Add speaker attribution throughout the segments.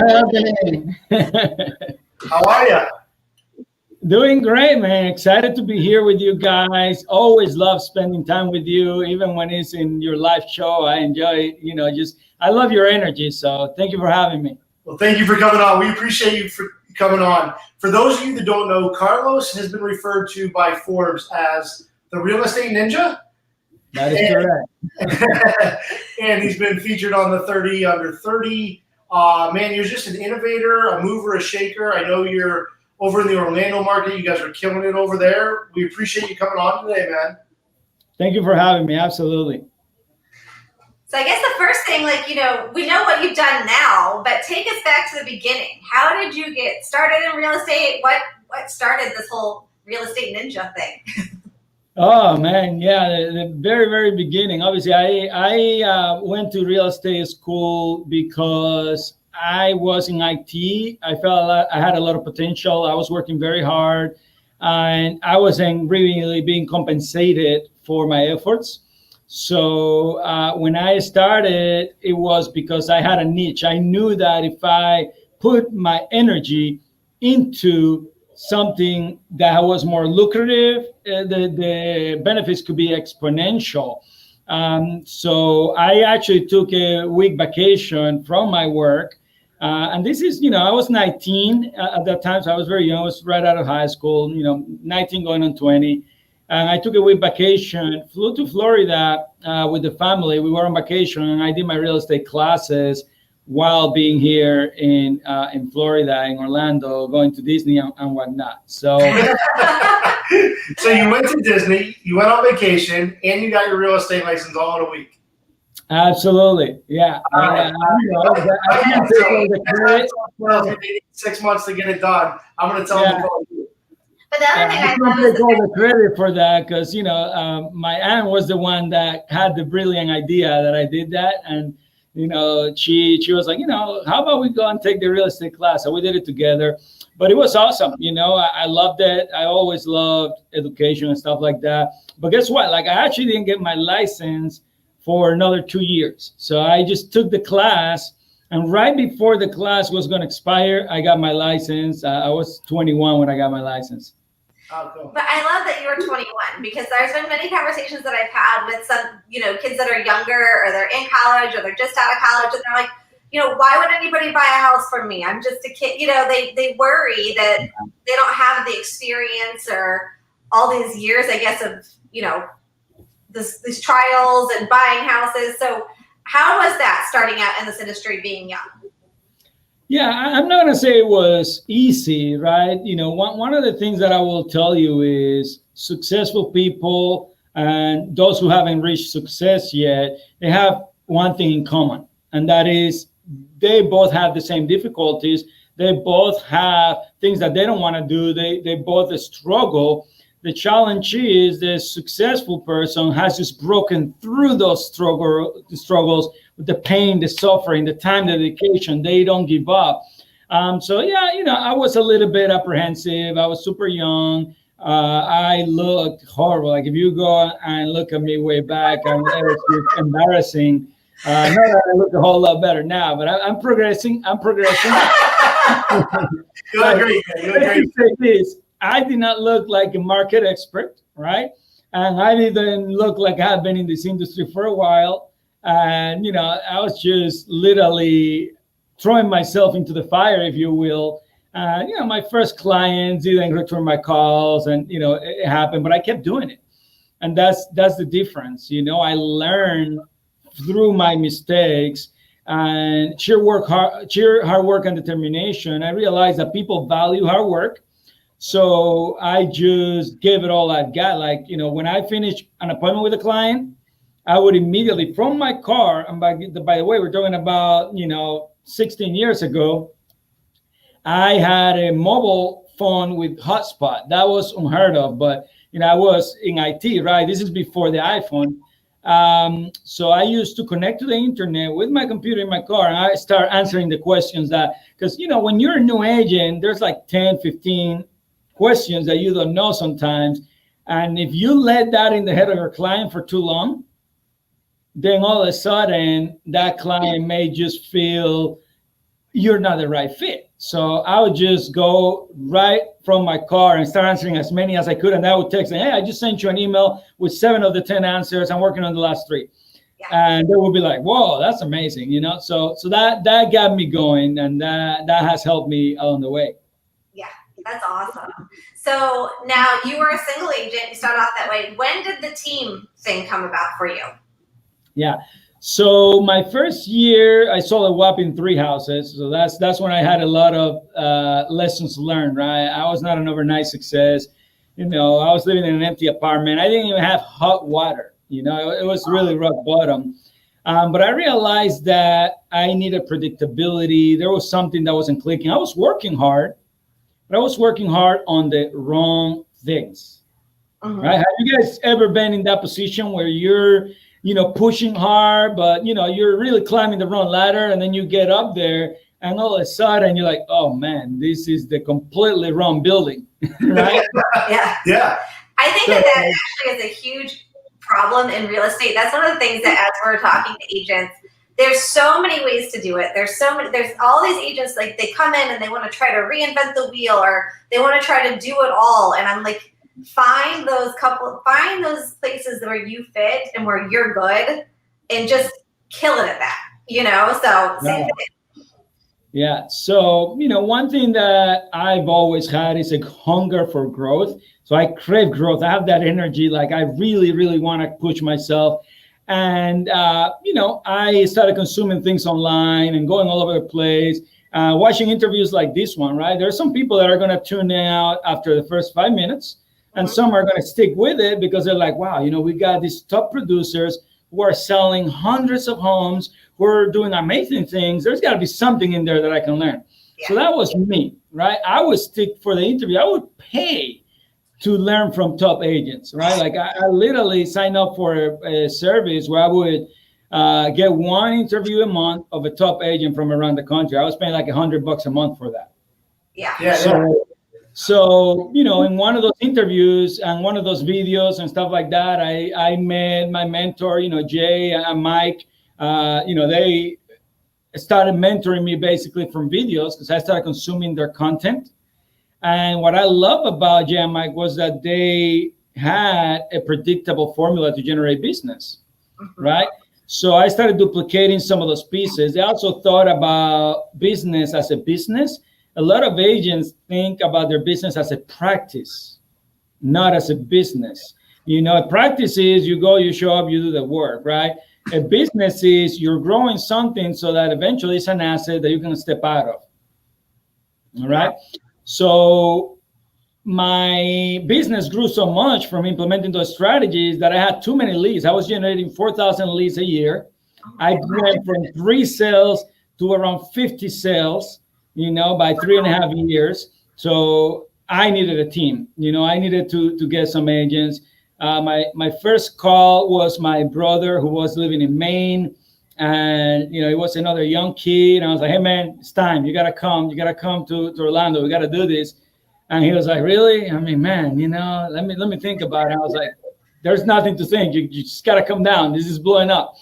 Speaker 1: Anthony.
Speaker 2: How are you?
Speaker 1: Doing great, man. Excited to be here with you guys. Always love spending time with you, even when it's in your live show. I enjoy, I love your energy. So thank you for having me.
Speaker 2: Well, thank you for coming on. We appreciate you for coming on. For those of you that don't know, Carlos has been referred to by Forbes as the real estate ninja.
Speaker 1: That is correct.
Speaker 2: And he's been featured on the 30 Under 30. Man, you're just an innovator, a mover, a shaker. I know you're over in the Orlando market. You guys are killing it over there. We appreciate you coming on today, man.
Speaker 1: Thank you for having me. Absolutely.
Speaker 3: So I guess the first thing, we know what you've done now, but take us back to the beginning. How did you get started in real estate? What started this whole real estate ninja thing?
Speaker 1: Oh man, yeah, the very, very beginning. Obviously, I went to real estate school because I was in IT. I felt I had a lot of potential. I was working very hard, and I wasn't really being compensated for my efforts. So when I started, it was because I had a niche. I knew that if I put my energy into something that was more lucrative, the benefits could be exponential. So I actually took a week vacation from my work. And this is, I was 19 at that time, so I was very young. I was right out of high school, 19 going on 20. And I took a week vacation, flew to Florida with the family. We were on vacation, and I did my real estate classes while being here in Florida, in Orlando, going to Disney and whatnot. So,
Speaker 2: so you went to Disney, you went on vacation, and you got your real estate license all in a week.
Speaker 1: Absolutely, yeah.
Speaker 2: I 6 months to get it done. I'm going to tell them to call you.
Speaker 3: But the other thing I love
Speaker 1: is all the credit for that because my aunt was the one that had the brilliant idea that I did that, and she was like, how about we go and take the real estate class? So we did it together, but it was awesome. I loved it. I always loved education and stuff like that. But guess what? I actually didn't get my license for another 2 years. So I just took the class, and right before the class was going to expire, I got my license. I was 21 when I got my license.
Speaker 2: Oh, cool.
Speaker 3: But I love that you were 21 because there's been many conversations that I've had with some, kids that are younger or they're in college or they're just out of college and they're like, why would anybody buy a house from me? I'm just a kid. They worry that they don't have the experience or all these years, I guess, of, these trials and buying houses. So how was that starting out in this industry being young?
Speaker 1: Yeah, I'm not going to say it was easy, right? One of the things that I will tell you is successful people and those who haven't reached success yet, they have one thing in common, and that is they both have the same difficulties. They both have things that they don't want to do. They both struggle. The challenge is the successful person has just broken through those struggles with the pain, the suffering, the time, the dedication. They don't give up. So yeah, I was a little bit apprehensive. I was super young. I looked horrible. Like if you go and look at me way back, it was embarrassing. Not that I look a whole lot better now, but I'm progressing.
Speaker 2: You look great. You look great.
Speaker 1: I did not look like a market expert, right? And I didn't look like I've been in this industry for a while. And, I was just literally throwing myself into the fire, if you will. My first clients didn't return my calls and, it happened, but I kept doing it. And that's the difference. I learned through my mistakes and sheer hard work and determination. I realized that people value hard work. So I just gave it all I've got. When I finish an appointment with a client, I would immediately from my car, and by the way, we're talking about, 16 years ago, I had a mobile phone with hotspot. That was unheard of, but, I was in IT, right? This is before the iPhone. So I used to connect to the internet with my computer in my car, and I start answering the questions because, when you're a new agent, there's like 10, 15 questions that you don't know sometimes. And if you let that in the head of your client for too long, then all of a sudden that client may just feel you're not the right fit. So I would just go right from my car and start answering as many as I could. And I would text them, hey, I just sent you an email with 7 of the 10 answers. I'm working on the last 3. Yeah. And they will be like, whoa, that's amazing. You know, so that got me going, and that has helped me along the way.
Speaker 3: Yeah, that's awesome. So now you were a single agent. You started off that way. When did the team thing come about for you?
Speaker 1: Yeah. So my first year, I sold a whopping 3 houses. So that's when I had a lot of lessons learned, right? I was not an overnight success. You know, I was living in an empty apartment. I didn't even have hot water. You know, it was really rock bottom. But I realized that I needed predictability. There was something that wasn't clicking. I was working hard, but I was working hard on the wrong things, right? Have you guys ever been in that position where you're, you know, pushing hard, but, you know, you're really climbing the wrong ladder, and then you get up there and all of a sudden you're like, oh man, this is the completely wrong building, right?
Speaker 3: Yeah. I think that actually is a huge problem in real estate. That's one of the things that, as we're talking to agents, there's so many ways to do it. There's all these agents, like, they come in and they want to try to reinvent the wheel, or they want to try to do it all. And I'm like, find those places where you fit and where you're good, and just kill it at that, you know? So same thing.
Speaker 1: Yeah. So, you know, one thing that I've always had is a hunger for growth. So I crave growth. I have that energy. Like, I really, really want to push myself. And, you know, I started consuming things online and going all over the place, watching interviews like this one, right? There are some people that are going to tune out after the first 5 minutes. And some are going to stick with it because they're like, wow, you know, we got these top producers who are selling hundreds of homes, who are doing amazing things. There's got to be something in there that I can learn. Yeah. So that was me, right? I would stick for the interview. I would pay to learn from top agents, right? Like, I literally signed up for a service where I would get 1 interview a month of a top agent from around the country. I was paying like $100 a month for that.
Speaker 3: Yeah.
Speaker 1: So, you know, in one of those interviews and one of those videos and stuff like that, I met my mentor, you know, Jay and Mike. You know, they started mentoring me basically from videos because I started consuming their content. And what I love about Jay and Mike was that they had a predictable formula to generate business, right? So I started duplicating some of those pieces. They also thought about business as a business. A lot of agents think about their business as a practice, not as a business. You know, a practice is you go, you show up, you do the work, right? A business is you're growing something so that eventually it's an asset that you can step out of. All right. So my business grew so much from implementing those strategies that I had too many leads. I was generating 4,000 leads a year. I went from 3 sales to around 50 sales, you know, by 3.5 years. So I needed a team. You know, I needed to get some agents. My first call was my brother, who was living in Maine. And, you know, he was another young kid. And I was like, hey, man, it's time. You got to come. You got to come to Orlando. We got to do this. And he was like, really? I mean, man, you know, let me think about it. I was like, there's nothing to think. You just got to come down. This is blowing up.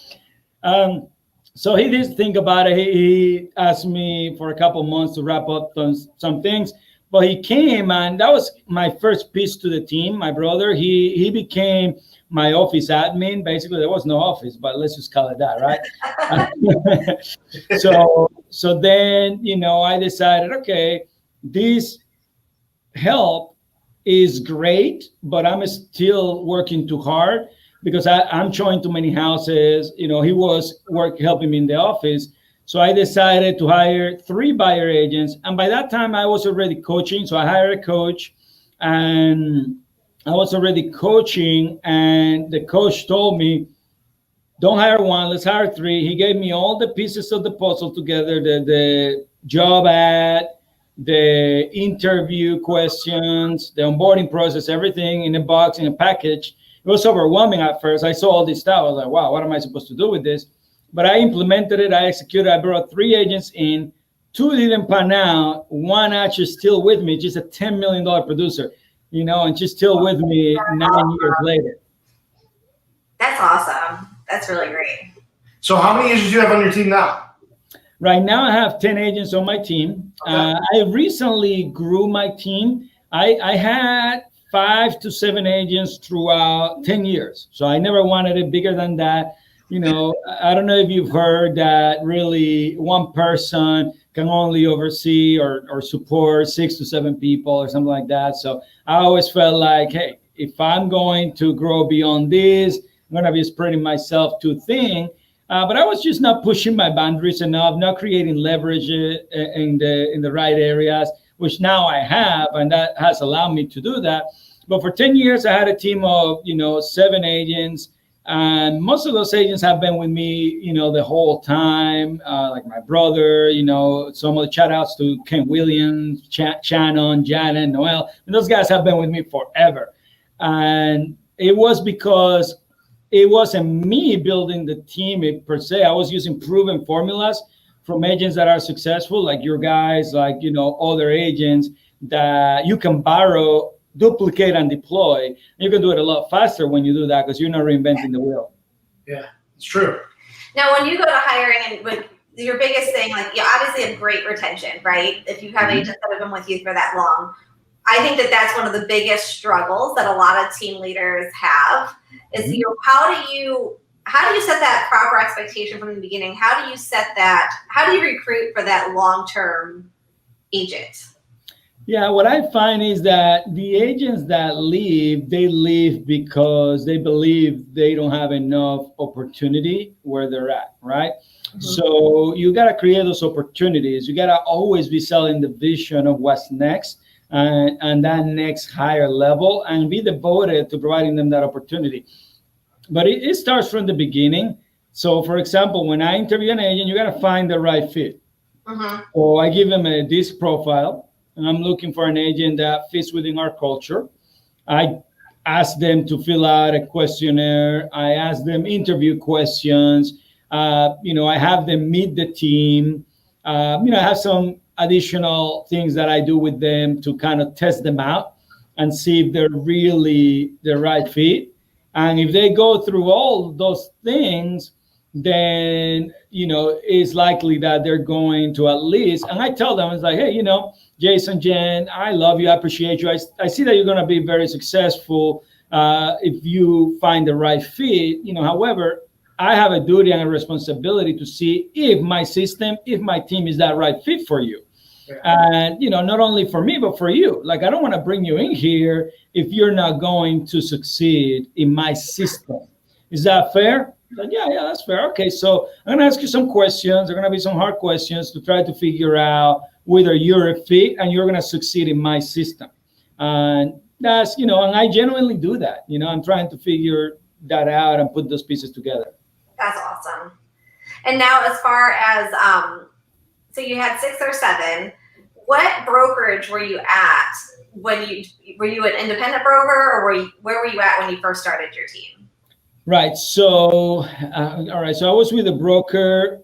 Speaker 1: So he did think about it. He asked me for a couple months to wrap up some things. But he came, and that was my first piece to the team. My brother, he became my office admin. Basically, there was no office, but let's just call it that, right? So then, you know, I decided, okay, this help is great, but I'm still working too hard because I'm showing too many houses. You know, he was helping me in the office. So I decided to hire 3 buyer agents. And by that time, I was already coaching. So I hired a coach, and I was already coaching. And the coach told me, don't hire 1, let's hire 3. He gave me all the pieces of the puzzle together, the job ad, the interview questions, the onboarding process, everything in a box, in a package. It was overwhelming at first. I saw all this stuff. I was like, wow, what am I supposed to do with this? But I implemented it. I executed. I brought 3 agents in. 2 didn't pan out. 1 actually still with me. Just a $10 million producer, you know, and she's still with me 9 years later.
Speaker 3: That's awesome. That's really great.
Speaker 2: So how many agents do you have on your team now?
Speaker 1: Right now, I have 10 agents on my team.
Speaker 2: Okay.
Speaker 1: I recently grew my team. I had 5 to 7 agents throughout 10 years. So I never wanted it bigger than that. I don't know if you've heard that really one person can only oversee or support 6 to 7 people or something like that. So I always felt like, hey, if I'm going to grow beyond this, I'm going to be spreading myself too thin. But I was just not pushing my boundaries enough, not creating leverage in the right areas, which now I have, and that has allowed me to do that. But for 10 years, I had a team of 7 agents, and most of those agents have been with me, the whole time. Like my brother, some of the shout outs to Ken Williams, Shannon, Janet, Noel, and those guys have been with me forever. And it was because it wasn't me building the team per se. I was using proven formulas from agents that are successful, like your guys, like, other agents that you can borrow, duplicate, and deploy. You can do it a lot faster when you do that because you're not reinventing the wheel.
Speaker 2: Yeah, it's true.
Speaker 3: Now, when you go to hiring, and with your biggest thing, like you obviously have great retention, right? If you have agents that have been with you for that long, I think that's one of the biggest struggles that a lot of team leaders have is, how do you set that proper expectation from the beginning? How do you recruit for that long-term agent?
Speaker 1: Yeah, what I find is that the agents that leave, they leave because they believe they don't have enough opportunity where they're at, right? Mm-hmm. So you got to create those opportunities. You got to always be selling the vision of what's next. And that next higher level, and be devoted to providing them that opportunity. But it starts from the beginning. So, for example, when I interview an agent, you got to find the right fit. So I give them a disc profile, and I'm looking for an agent that fits within our culture. I ask them to fill out a questionnaire. I ask them interview questions. I have them meet the team. I have some additional things that I do with them to kind of test them out and see if they're really the right fit. And if they go through all those things, then, it's likely that they're going to at least, and I tell them, it's like, hey, Jason, Jen, I love you. I appreciate you. I see that you're going to be very successful if you find the right fit. However, I have a duty and a responsibility to see if my system, if my team is that right fit for you. And, not only for me, but for you. Like, I don't want to bring you in here if you're not going to succeed in my system. Is that fair? Like, yeah, that's fair. Okay, so I'm going to ask you some questions. There are going to be some hard questions to try to figure out whether you're a fit and you're going to succeed in my system. And that's, and I genuinely do that. I'm trying to figure that out and put those pieces together. That's
Speaker 3: awesome. And now as far as, so you had 6 or 7. What brokerage were you at were you an independent broker, or where were you at when you first started your team?
Speaker 1: Right. So, all right. So I was with a broker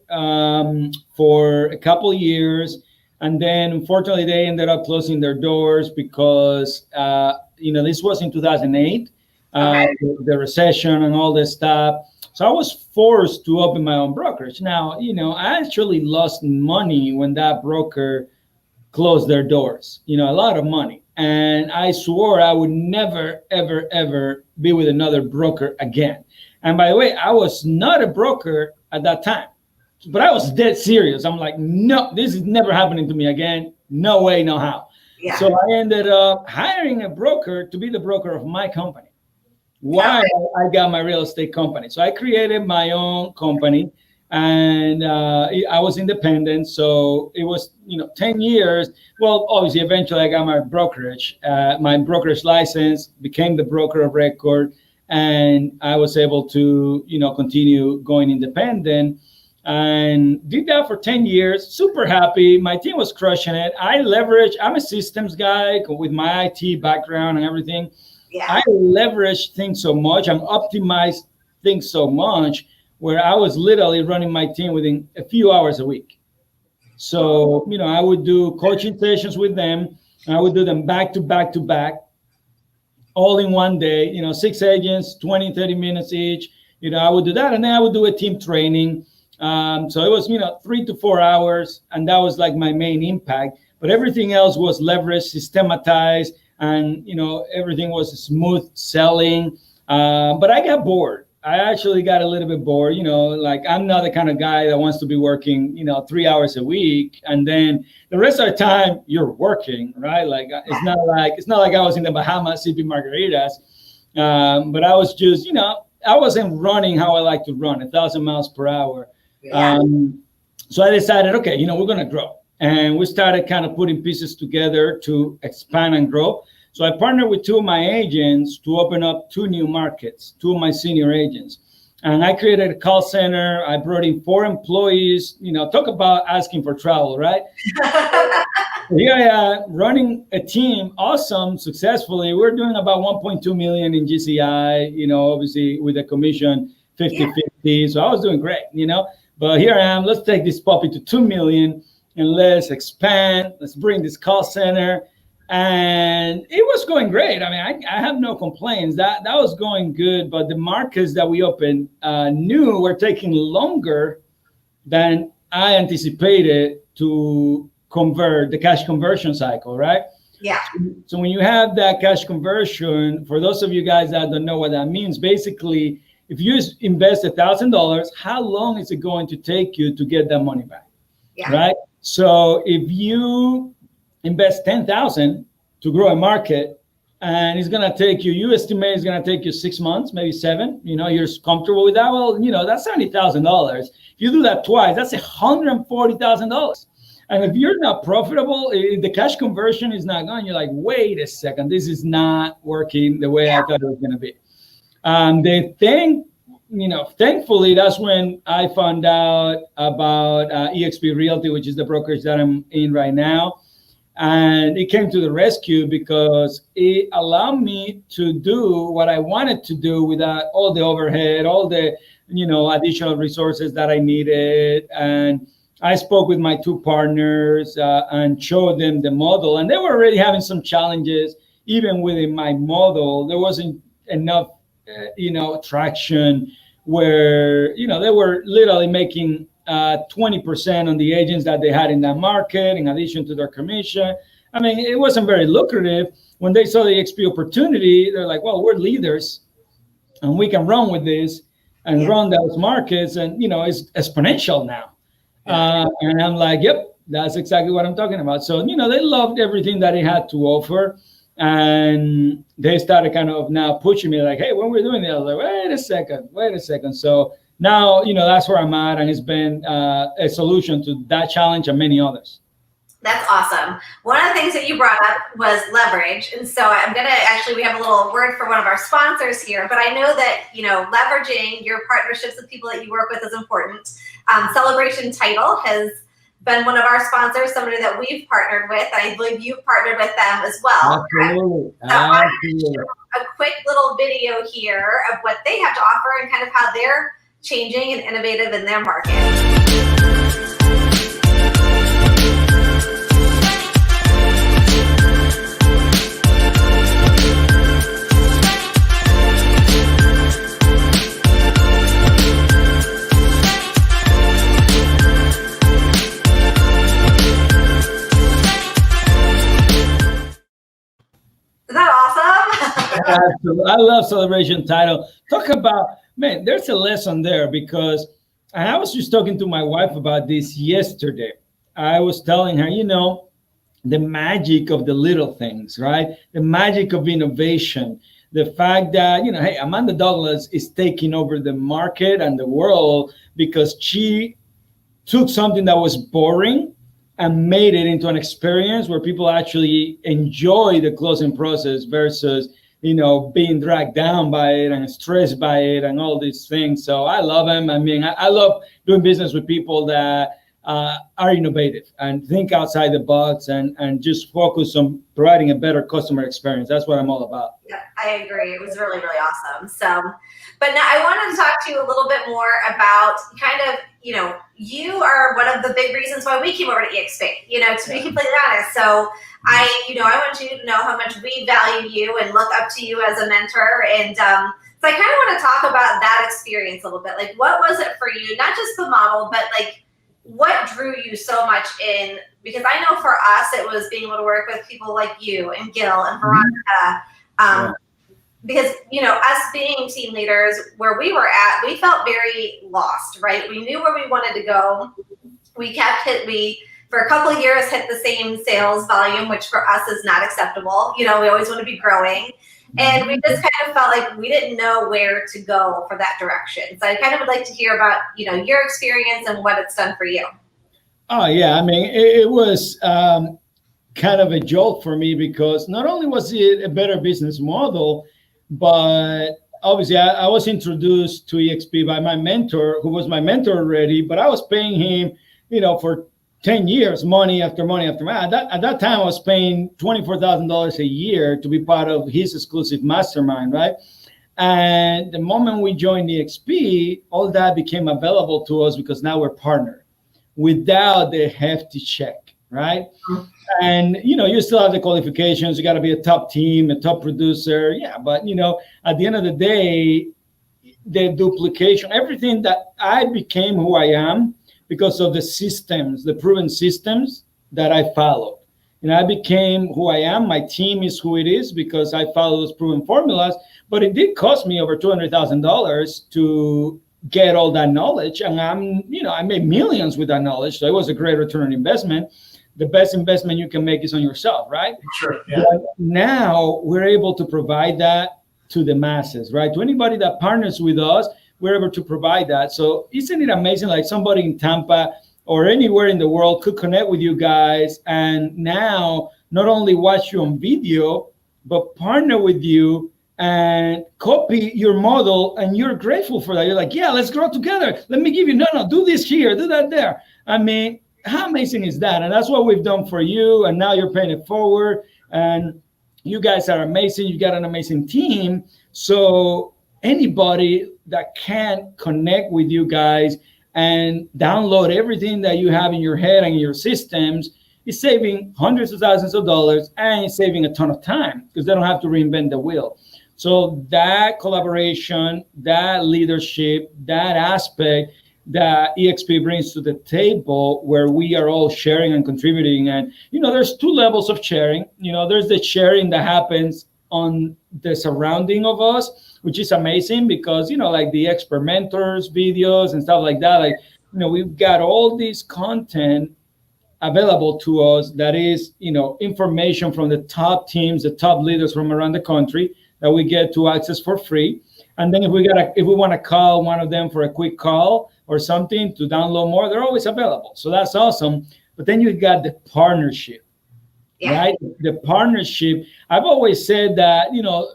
Speaker 1: for a couple of years, and then unfortunately they ended up closing their doors because this was in 2008, the recession and all this stuff. So I was forced to open my own brokerage. Now, I actually lost money when that broker closed their doors, a lot of money. And I swore I would never, ever, ever be with another broker again. And by the way, I was not a broker at that time, but I was dead serious. I'm like, no, this is never happening to me again. No way, no how. Yeah. So I ended up hiring a broker to be the broker of my company while I got my real estate company. So I created my own company, and I was independent. So it was, 10 years. Well, obviously, eventually I got my brokerage license, became the broker of record, and I was able to, continue going independent, and did that for 10 years. Super happy. My team was crushing it. I'm a systems guy with my IT background and everything. Yeah. I leveraged things so much and optimized things so much where I was literally running my team within a few hours a week. So, I would do coaching sessions with them, and I would do them back to back to back, all in one day, 6 agents, 20, 30 minutes each. I would do that. And then I would do a team training. So it was, 3 to 4 hours, and that was like my main impact. But everything else was leveraged, systematized, and everything was smooth selling. But I got bored. I actually got a little bit bored. Like I'm not the kind of guy that wants to be working, 3 hours a week, and then the rest of the time you're working, right? Like it's not like I was in the Bahamas sipping margaritas, but I was just, I wasn't running how I like to run, 1,000 miles per hour.
Speaker 3: Yeah.
Speaker 1: So I decided, okay, we're going to grow. And we started kind of putting pieces together to expand and grow. So I partnered with 2 of my agents to open up 2 new markets, 2 of my senior agents. And I created a call center. I brought in 4 employees, talk about asking for trouble, right? Here I am running a team, awesome, successfully. We're doing about 1.2 million in GCI, obviously with a commission 50-50. So I was doing great, but here I am, let's take this puppy to 2 million and let's expand. Let's bring this call center. And it was going great. I mean, I have no complaints. That was going good, but the markets that we opened knew were taking longer than I anticipated to convert the cash conversion cycle, right?
Speaker 3: Yeah.
Speaker 1: So when you have that cash conversion, for those of you guys that don't know what that means, basically, if you invest $1,000, how long is it going to take you to get that money back?
Speaker 3: Yeah.
Speaker 1: Right? So if you invest 10,000 to grow a market, and it's going to take you, you estimate it's going to take you 6 months, maybe 7, you're comfortable with that. Well, that's $70,000. If you do that twice, that's $140,000. And if you're not profitable, if the cash conversion is not going, you're like, wait a second, this is not working the way I thought it was going to be. Thankfully, that's when I found out about eXp Realty, which is the brokerage that I'm in right now. And it came to the rescue because it allowed me to do what I wanted to do without all the overhead, all the, additional resources that I needed. And I spoke with my 2 partners and showed them the model. And they were already having some challenges, even within my model. There wasn't enough, traction where, they were literally making 20% on the agents that they had in that market, in addition to their commission. I mean, it wasn't very lucrative. When they saw the XP opportunity, they're like, well, we're leaders and we can run with this and run those markets. And, it's exponential now. And I'm like, yep, that's exactly what I'm talking about. So, they loved everything that it had to offer. And they started kind of now pushing me like, hey, when we're doing it, I was like, wait a second. So now, that's where I'm at. And it's been a solution to that challenge and many others.
Speaker 3: That's awesome. One of the things that you brought up was leverage. And so I'm going to we have a little word for one of our sponsors here, but I know that, leveraging your partnerships with people that you work with is important. Celebration Title has been one of our sponsors, somebody that we've partnered with. I believe you've partnered with them as well.
Speaker 1: Absolutely.
Speaker 3: So I'm going to show a quick little video here of what they have to offer and kind of how they're changing and innovative in their market.
Speaker 1: I love Celebration Title. Talk about, man, there's a lesson there because, and I was just talking to my wife about this yesterday. I was telling her, the magic of the little things, right? The magic of innovation. The fact that, hey, Amanda Douglas is taking over the market and the world because she took something that was boring and made it into an experience where people actually enjoy the closing process versus being dragged down by it and stressed by it and all these things. So I love them. I mean, I love doing business with people that are innovative and think outside the box and just focus on providing a better customer experience. That's what I'm all about.
Speaker 3: Yeah, I agree. It was really, really awesome. So, but now I wanted to talk to you a little bit more about kind of, you are one of the big reasons why we came over to eXp, to be completely honest. So I want you to know how much we value you and look up to you as a mentor. And so I kind of want to talk about that experience a little bit. Like, what was it for you? Not just the model, but like, what drew you so much in? Because I know for us, it was being able to work with people like you and Gil and Veronica. Because, you know, us being team leaders where we were at, we felt very lost, right? We knew where we wanted to go. We for a couple of years hit the same sales volume, which for us is not acceptable. You know, we always want to be growing. And we just kind of felt like we didn't know where to go for that direction. So I kind of would like to hear about, you know, your experience and what it's done for you.
Speaker 1: Oh, yeah. I mean, it was kind of a jolt for me because not only was it a better business model, but obviously I was introduced to EXP by my mentor, who was my mentor already, but I was paying him, you know, for 10 years, money after money after money. At that time, I was paying $24,000 a year to be part of his exclusive mastermind, right? And the moment we joined EXP, all that became available to us because now we're partnered without the hefty check, right? And, you know, you still have the qualifications. You got to be a top team, a top producer. Yeah, but, you know, at the end of the day, the duplication, everything that I became who I am, because of the systems, the proven systems that I followed. You know, I became who I am. My team is who it is because I follow those proven formulas. But it did cost me over $200,000 to get all that knowledge. And I made millions with that knowledge. So it was a great return on investment. The best investment you can make is on yourself, right?
Speaker 2: Sure. Yeah.
Speaker 1: But now we're able to provide that to the masses, right? To anybody that partners with us, we're able to provide that. So isn't it amazing? Like somebody in Tampa or anywhere in the world could connect with you guys and now not only watch you on video, but partner with you and copy your model. And you're grateful for that. You're like, yeah, let's grow together. Let me give you, no, do this here, do that there. I mean, how amazing is that? And that's what we've done for you. And now you're paying it forward. And you guys are amazing. You got an amazing team. So anybody that can connect with you guys and download everything that you have in your head and your systems is saving hundreds of thousands of dollars and it's saving a ton of time because they don't have to reinvent the wheel. So that collaboration, that leadership, that aspect that EXP brings to the table where we are all sharing and contributing. And, you know, there's two levels of sharing. You know, there's the sharing that happens on the surrounding of us, which is amazing because, you know, like the expert mentors videos and stuff like that, like, you know, we've got all this content available to us that is, you know, information from the top teams, the top leaders from around the country that we get to access for free. And then if we want to call one of them for a quick call or something to download more, they're always available. So that's awesome. But then you got the partnership. Yeah. Right? The partnership. I've always said that, you know,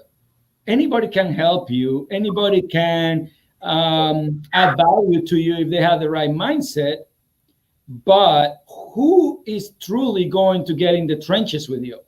Speaker 1: anybody can help you. Anybody can add value to you if they have the right mindset. But who is truly going to get in the trenches with you?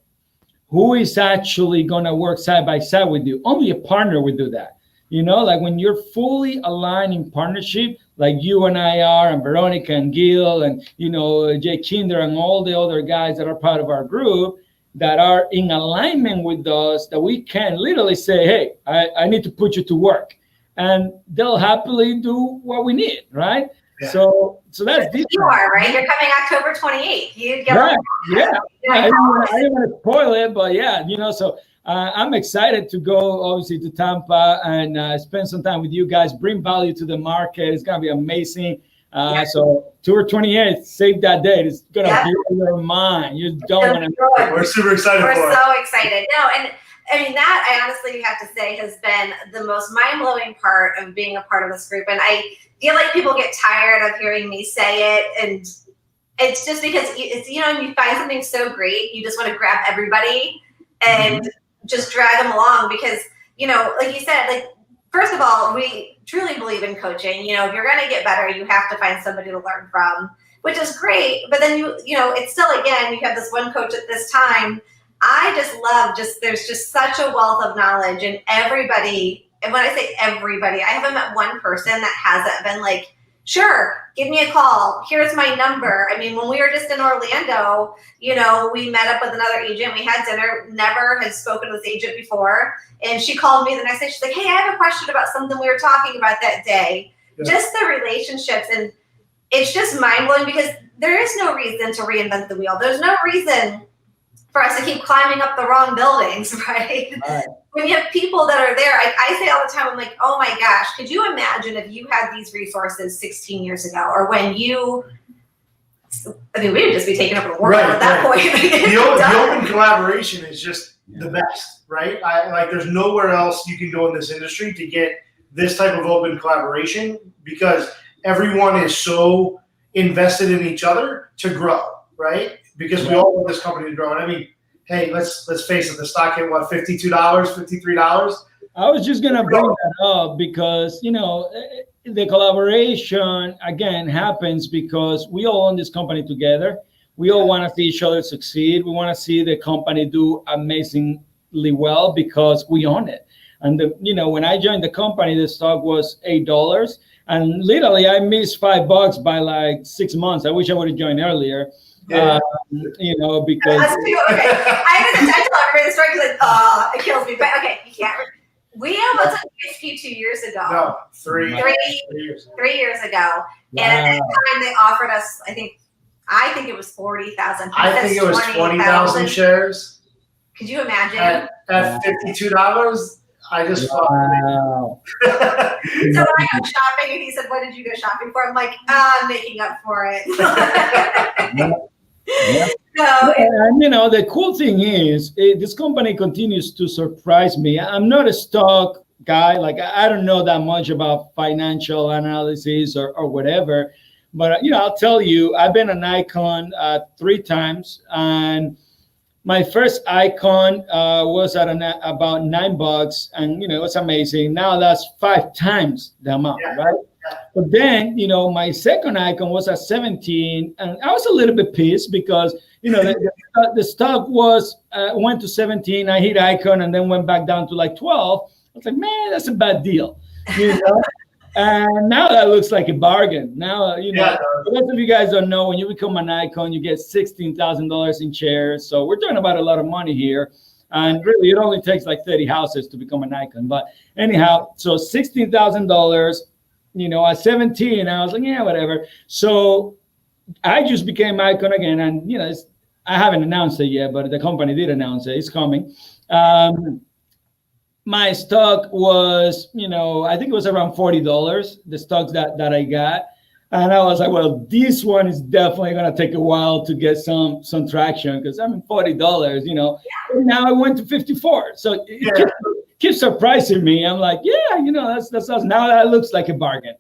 Speaker 1: Who is actually going to work side by side with you? Only a partner would do that. You know, like when you're fully aligned in partnership, like you and I are, and Veronica and Gil, and, you know, Jay Kinder and all the other guys that are part of our group that are in alignment with us, that we can literally say, hey, I need to put you to work. And they'll happily do what we need, right? Yeah. So that's different.
Speaker 3: You are, right? You're coming October 28th. You get
Speaker 1: right. Yeah. I didn't want to spoil it, but yeah, you know, so I'm excited to go obviously to Tampa and spend some time with you guys, bring value to the market. It's going to be amazing. So October 28th, save that date. It's going to blow your mind. You don't want to.
Speaker 2: We're super excited for it.
Speaker 3: We're so excited. No, and I mean, that I honestly have to say has been the most mind-blowing part of being a part of this group. And I feel like people get tired of hearing me say it. And it's just because it's, you know, you find something so great, you just want to grab everybody and just drag them along because, you know, like you said, like, first of all, we truly believe in coaching. You know, if you're going to get better, you have to find somebody to learn from, which is great. But then you know, it's still, again, you have this one coach at this time. I just love there's just such a wealth of knowledge and everybody. And when I say everybody, I haven't met one person that hasn't been like sure, give me a call. Here's my number. I mean, when we were just in Orlando, you know, we met up with another agent. We had dinner, never had spoken to this agent before. And she called me the next day. She's like, hey, I have a question about something we were talking about that day. Yeah. Just the relationships. And it's just mind-blowing because there is no reason to reinvent the wheel. There's no reason for us to keep climbing up the wrong buildings, right? When you have people that are there, I say all the time, I'm like, oh my gosh, could you imagine if you had these resources 16 years ago, or when you, I mean, we would just be taking over the world at that point.
Speaker 2: The open collaboration is just the best, right? There's nowhere else you can go in this industry to get this type of open collaboration because everyone is so invested in each other to grow, right? Because we all want this company to grow. And I mean, hey, let's face it, the stock hit what, $52, $53?
Speaker 1: I was just gonna bring that up because, you know, the collaboration again happens because we all own this company together. We all want to see each other succeed. We want to see the company do amazingly well because we own it. And you know, when I joined the company, the stock was $8, and literally I missed $5 by like 6 months. I wish I would have joined earlier.
Speaker 2: Yeah.
Speaker 1: You know, because
Speaker 3: okay. I tell everybody the story because it kills me. But okay, you can't. We almost had PSP 2 years ago.
Speaker 2: No, 3
Speaker 3: years ago. Wow. And at that time they offered us, I think it was 40,000.
Speaker 2: I think it was 20,000 shares.
Speaker 3: Could you imagine?
Speaker 2: At $52, I just
Speaker 1: wow.
Speaker 3: So when I go shopping and he said, what did you go shopping for? I'm like, I'm making up for it.
Speaker 1: Yeah. And you know, the cool thing is this company continues to surprise me. I'm not a stock guy. Like I don't know that much about financial analysis or whatever, but you know, I'll tell you, I've been an icon 3 times, and my first icon was at about $9, and you know, it was amazing. Now that's 5 times the amount, right? But then, you know, my second icon was at 17, and I was a little bit pissed because, you know, the stock was went to 17. I hit icon and then went back down to like 12. I was like, man, that's a bad deal, you know. And now that looks like a bargain. Now, you know, for those of you guys don't know, when you become an icon, you get $16,000 in shares. So we're talking about a lot of money here. And really, it only takes like 30 houses to become an icon. But anyhow, so $16,000. You know, at 17, I was like, yeah, whatever. So I just became icon again. And, you know, I haven't announced it yet, but the company did announce it. It's coming. My stock was, you know, I think it was around $40, the stocks that I got. And I was like, well, this one is definitely going to take a while to get some traction because I mean, $40, you know. And now I went to 54. So it keeps surprising me. I'm like, yeah, you know, that's now that looks like a bargain.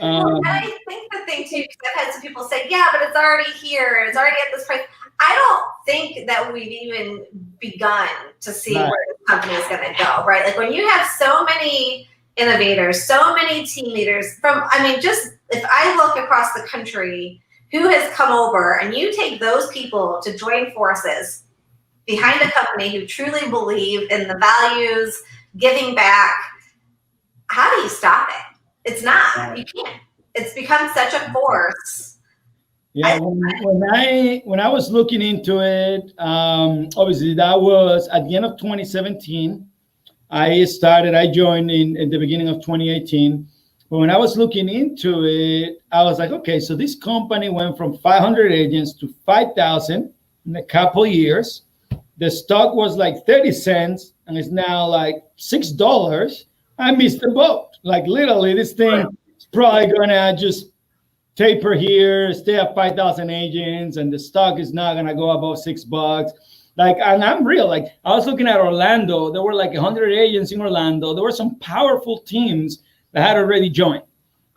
Speaker 3: I think the thing too, because I've had some people say, yeah, but it's already here. It's already at this price. I don't think that we've even begun to see where the company is going to go, right? Like when you have so many innovators, so many team leaders just if I look across the country, who has come over and you take those people to join forces behind a company who truly believe in the values, giving back, how do you stop it? It's not. You can't. It's become such a force.
Speaker 1: Yeah, when I was looking into it, obviously that was at the end of 2017. I joined in the beginning of 2018. But when I was looking into it, I was like, okay, so this company went from 500 agents to 5,000 in a couple of years. The stock was like 30 cents and it's now like $6. I missed the boat. Like literally this thing is probably gonna just taper here, stay at 5,000 agents, and the stock is not gonna go above $6. Like, and I'm real. Like I was looking at Orlando, there were like 100 agents in Orlando. There were some powerful teams that had already joined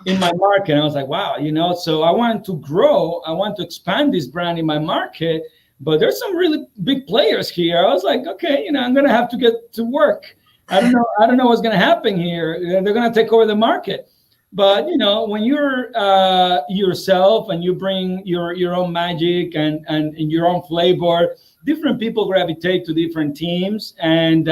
Speaker 1: in my market. And I was like, wow, you know, so I wanted to grow. I want to expand this brand in my market, but there's some really big players here. I was like, okay, you know, I'm going to have to get to work. I don't know what's going to happen here. They're going to take over the market. But, you know, when you're yourself and you bring your own magic and your own flavor, different people gravitate to different teams. And,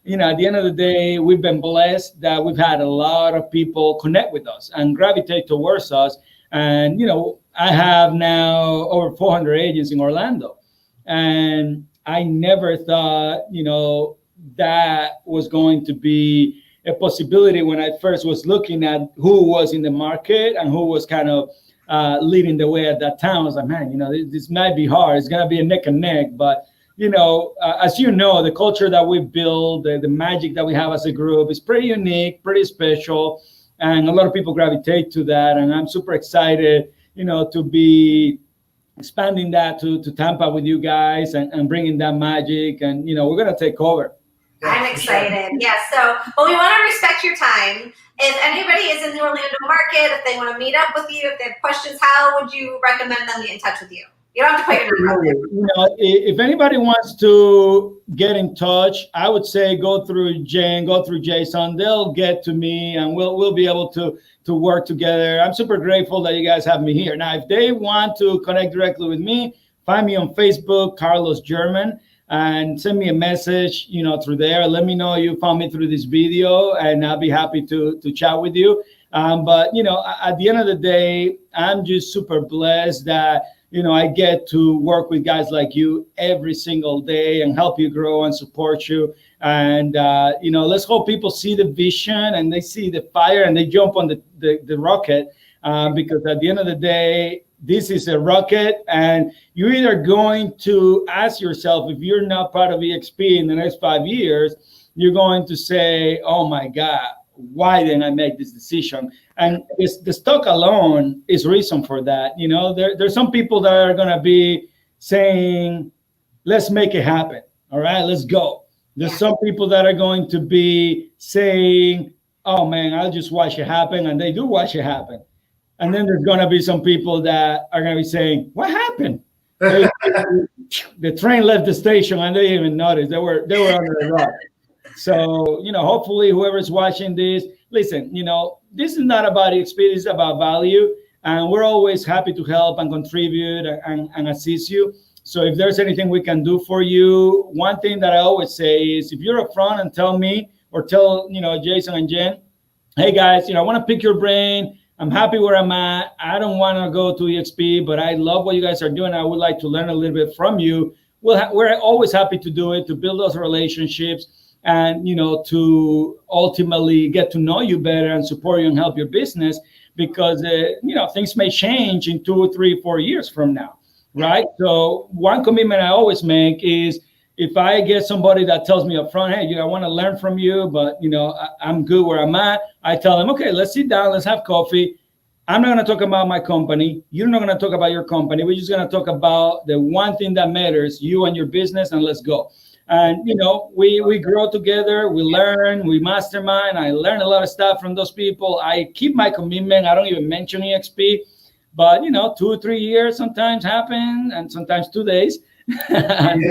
Speaker 1: at the end of the day, we've been blessed that we've had a lot of people connect with us and gravitate towards us. And, I have now over 400 agents in Orlando. And I never thought, that was going to be a possibility when I first was looking at who was in the market and who was kind of leading the way at that time. I was like, man, this might be hard. It's going to be a neck and neck. But, as the culture that we build, the magic that we have as a group is pretty unique, pretty special. And a lot of people gravitate to that. And I'm super excited, to be expanding that to Tampa with you guys and bringing that magic. And, we're going to take over.
Speaker 3: I'm excited. Yeah. So, we want to respect your time. If anybody is in the Orlando market, if they want to meet up with you, if they have questions, how would you recommend them get in touch with you? You don't have to put your number out there.
Speaker 1: If anybody wants to get in touch, I would say go through Jen, go through Jason. They'll get to me, and we'll be able to work together. I'm super grateful that you guys have me here. Now, if they want to connect directly with me, find me on Facebook, Carlos German, and send me a message, through there. Let me know you found me through this video, and I'll be happy to chat with you. But at the end of the day, I'm just super blessed that I get to work with guys like you every single day and help you grow and support you. And, let's hope people see the vision and they see the fire and they jump on the rocket, because at the end of the day, this is a rocket, and you're either going to ask yourself, if you're not part of EXP in the next 5 years, you're going to say, oh my God, why didn't I make this decision? And the stock alone is reason for that. There's some people that are going to be saying, let's make it happen. All right, let's go. There's some people that are going to be saying, oh man, I'll just watch it happen. And they do watch it happen. And then there's going to be some people that are going to be saying, what happened? The train left the station and they didn't even notice. They were under the rock. So, hopefully whoever's watching this, listen, this is not about experience, it's about value. And we're always happy to help and contribute and assist you. So if there's anything we can do for you, one thing that I always say is, if you're upfront and tell me or tell, Jason and Jen, hey guys, I want to pick your brain. I'm happy where I'm at. I don't want to go to EXP, but I love what you guys are doing. I would like to learn a little bit from you. We're always happy to do it, to build those relationships and, to ultimately get to know you better and support you and help your business, because, things may change in 2, 3, 4 years from now, right? So one commitment I always make is, if I get somebody that tells me up front, hey, I want to learn from you, but, I'm good where I'm at, I tell them, okay, let's sit down, let's have coffee. I'm not going to talk about my company. You're not going to talk about your company. We're just going to talk about the one thing that matters, you and your business, and let's go. And, we grow together, we learn, we mastermind. I learn a lot of stuff from those people. I keep my commitment. I don't even mention EXP, but, 2 or 3 years sometimes happen, and sometimes 2 days. And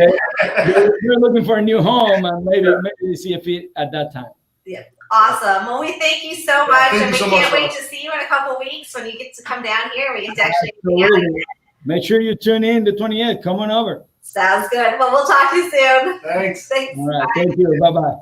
Speaker 1: you're looking for a new home, and maybe you see a fit at that time.
Speaker 3: Yeah, awesome. Well, we thank you so much, and we can't wait to see you in a couple weeks when you get to come down here. We get to actually
Speaker 1: make sure you tune in the 28th. Come on over.
Speaker 3: Sounds good. Well, we'll talk to you soon.
Speaker 2: Thanks.
Speaker 1: All right. Thank you. Bye-bye.